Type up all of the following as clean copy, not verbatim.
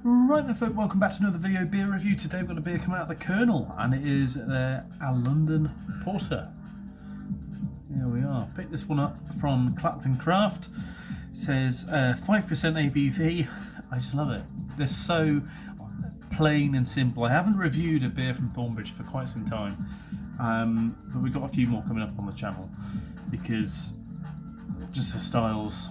Right then folk, welcome back to another video beer review. Today we've got a beer coming out of the Kernel and it is a London Porter. Here we are. Picked this one up from Clapton Craft. It says 5% ABV. I just love it. They're so plain and simple. I haven't reviewed a beer from Thornbridge for quite some time, but we've got a few more coming up on the channel because just the styles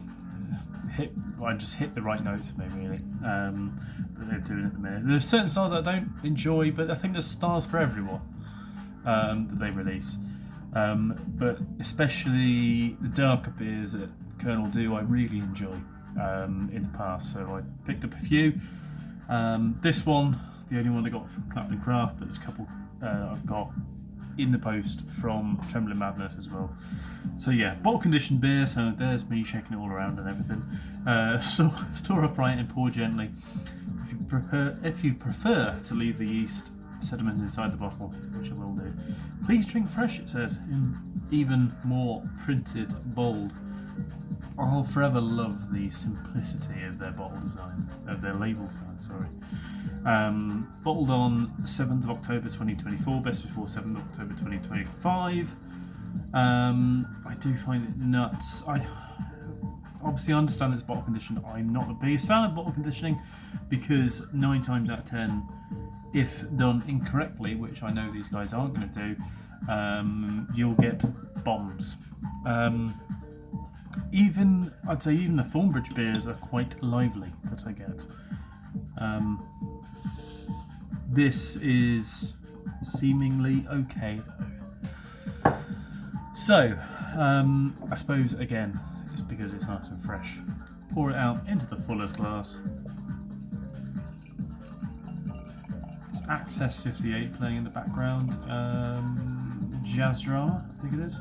just hit the right notes for me really, that they're doing at the minute. There's certain styles that I don't enjoy, but I think there's styles for everyone that they release, but especially the darker beers that Kernel do I really enjoy in the past, so I picked up a few. This one, the only one I got from Clapton Craft, but there's a couple I've got in the post from Trembling Madness as well. So yeah, bottle conditioned beer, so there's me shaking it all around and everything. Store upright and pour gently. If you prefer to leave the yeast sediment inside the bottle, which I will do, please drink fresh, it says, in even more printed bold. I'll forever love the simplicity of their bottle design, of their label design, sorry. Bottled on 7th of October 2024, best before 7th of October 2025. I do find it nuts. I obviously understand it's bottle conditioned. I'm not the biggest fan of bottle conditioning because 9 times out of 10, if done incorrectly, which I know these guys aren't going to do, you'll get bombs. I'd say even the Thornbridge beers are quite lively that I get. This is seemingly okay though. So, I suppose again, it's because it's nice and fresh. Pour it out into the fuller's glass. It's Access 58 playing in the background. Jazz Drama, I think it is.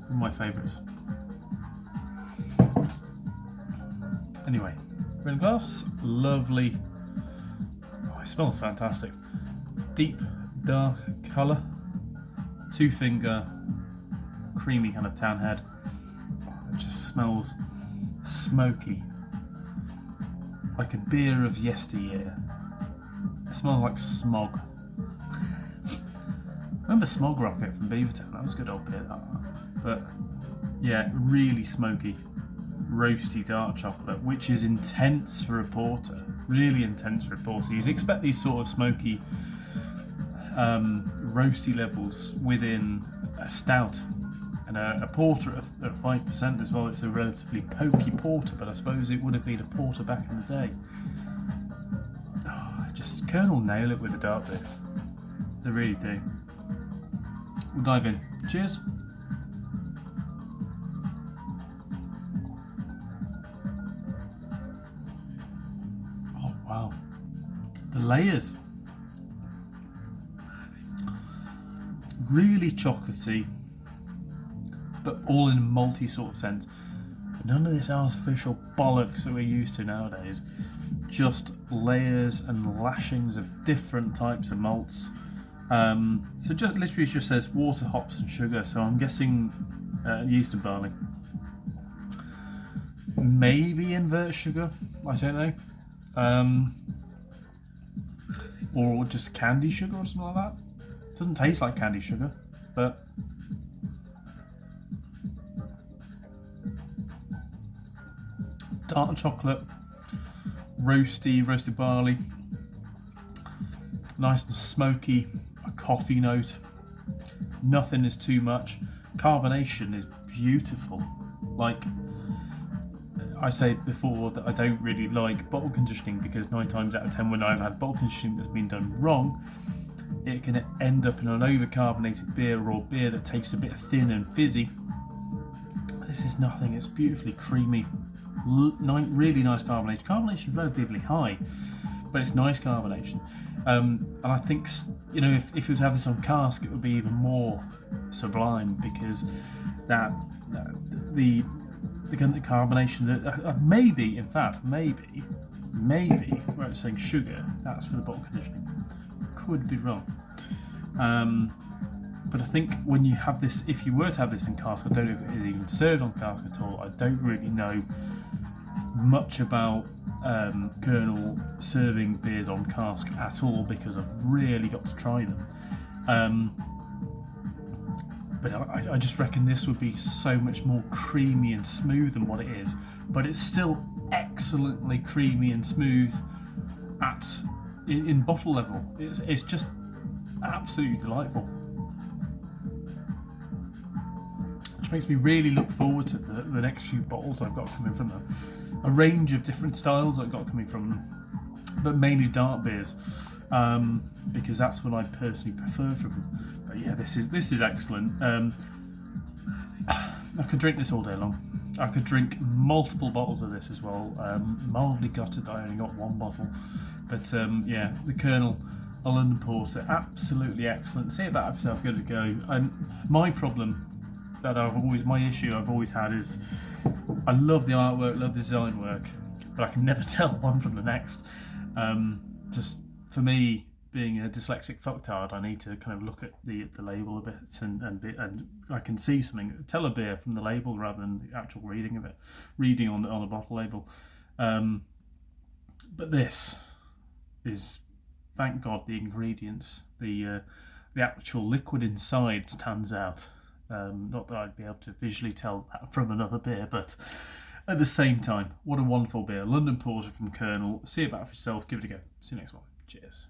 One of my favourites. Anyway, we're in glass. Lovely. Oh, it smells fantastic. Deep, dark colour. 2-finger, creamy kind of tan head. It just smells smoky. Like a beer of yesteryear. It smells like smog. Remember Smog Rocket from Beavertown? That was a good old beer, that one. But yeah, really smoky, roasty dark chocolate, which is intense for a porter. Really intense for a porter. You'd expect these sort of smoky, roasty levels within a stout, and a porter at 5% as well. It's a relatively pokey porter, but I suppose it would have been a porter back in the day. Oh, just Kernel nail it with the dark beers. They really do. We'll dive in. Cheers. Oh wow, the layers. Really chocolatey, but all in a malty sort of sense. None of this artificial bollocks that we're used to nowadays. Just layers and lashings of different types of malts. So just literally just says water, hops and sugar, so I'm guessing yeast and barley. Maybe invert sugar, I don't know. Or just candy sugar or something like that. Doesn't taste like candy sugar, but dark chocolate, roasted barley, nice and smoky, a coffee note. Nothing is too much. Carbonation is beautiful. Like I said before, that I don't really like bottle conditioning because 9 times out of 10 when I've had bottle conditioning that's been done wrong, it can end up in an overcarbonated beer or beer that tastes a bit thin and fizzy. This is nothing. It's beautifully creamy, really nice carbonation. Carbonation is relatively high, but it's nice carbonation. And I think, you know, if you were to have this on cask, it would be even more sublime because the carbonation, maybe where it's saying sugar, that's for the bottle conditioning. Could be wrong, but I think when you have this, if you were to have this in cask, I don't know if it is even served on cask at all. I don't really know much about Kernel serving beers on cask at all because I've really got to try them. But I just reckon this would be so much more creamy and smooth than what it is. But it's still excellently creamy and smooth in bottle level. It's just absolutely delightful. Which makes me really look forward to the next few bottles I've got coming from them. A range of different styles I've got coming from them, but mainly dark beers, because that's what I personally prefer from them. But yeah, this is excellent. I could drink this all day long. I could drink multiple bottles of this as well. Mildly gutted that I only got one bottle, but yeah, the Kernel, a London Porter, absolutely excellent. See about it yourself, give it a go. My problem that my issue I've always had is I love the artwork, love the design work, but I can never tell one from the next. Just for me, being a dyslexic fucktard, I need to kind of look at the label a bit and I can see something, tell a beer from the label rather than the actual reading of it, reading on a bottle label. But this is, thank God, the ingredients, the actual liquid inside stands out. Not that I'd be able to visually tell that from another beer, but at the same time, what a wonderful beer. London Porter from Kernel. See about it for yourself. Give it a go. See you next one. Cheers.